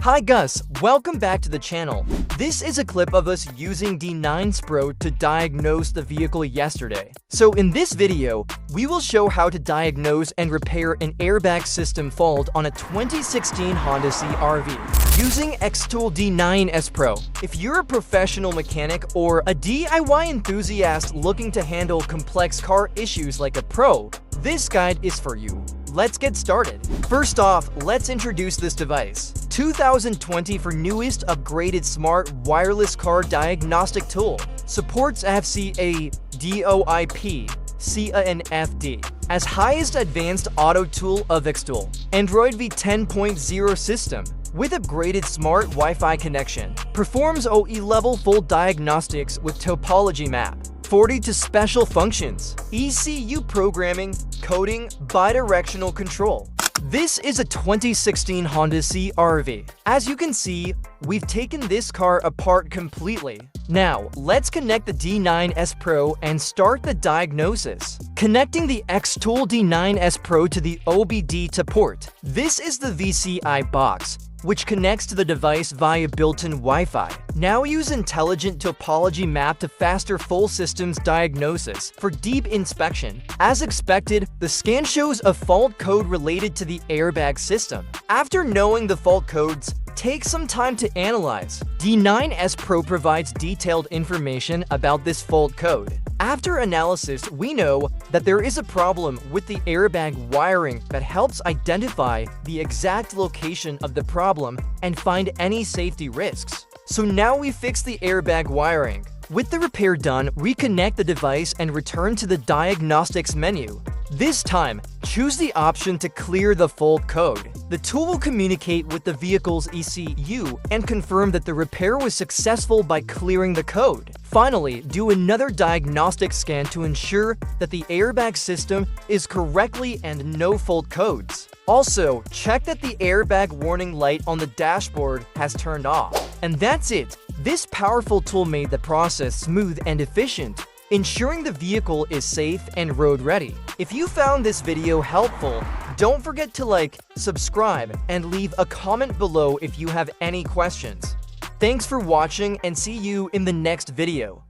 Hi Gus, welcome back to the channel. This is a clip of us using D9S PRO to diagnose the vehicle yesterday. So in this video, we will show how to diagnose and repair an airbag system fault on a 2016 Honda CR-V using XTOOL D9S PRO. If you're a professional mechanic or a DIY enthusiast looking to handle complex car issues like a pro, this guide is for you. Let's get started. First off, let's introduce this device. 2020 for newest upgraded smart wireless car diagnostic tool. Supports FCA, DOIP, CIA and FD. As highest advanced auto tool of XTOOL. Android V10.0 system. With upgraded smart Wi-Fi connection. Performs OE level full diagnostics with Topology Map. 40 to special functions, ECU programming, coding, bi-directional control. This is a 2016 Honda CR-V. As you can see, we've taken this car apart completely. Now, let's connect the D9S PRO and start the diagnosis. Connecting the XTOOL D9S PRO to the OBD to port. This is the VCI box, which connects to the device via built-in Wi-Fi. Now use Intelligent Topology Map to faster full systems diagnosis for deep inspection. As expected, the scan shows a fault code related to the airbag system. After knowing the fault codes, take some time to analyze. D9S PRO provides detailed information about this fault code. After analysis, we know that there is a problem with the airbag wiring that helps identify the exact location of the problem and find any safety risks. So now we fix the airbag wiring. With the repair done, reconnect the device and return to the diagnostics menu. This time, choose the option to clear the fault code. The tool will communicate with the vehicle's ECU and confirm that the repair was successful by clearing the code. Finally, do another diagnostic scan to ensure that the airbag system is correctly and no fault codes. Also, check that the airbag warning light on the dashboard has turned off. And that's it. This powerful tool made the process smooth and efficient, ensuring the vehicle is safe and road ready. If you found this video helpful, don't forget to like, subscribe, and leave a comment below if you have any questions. Thanks for watching and see you in the next video.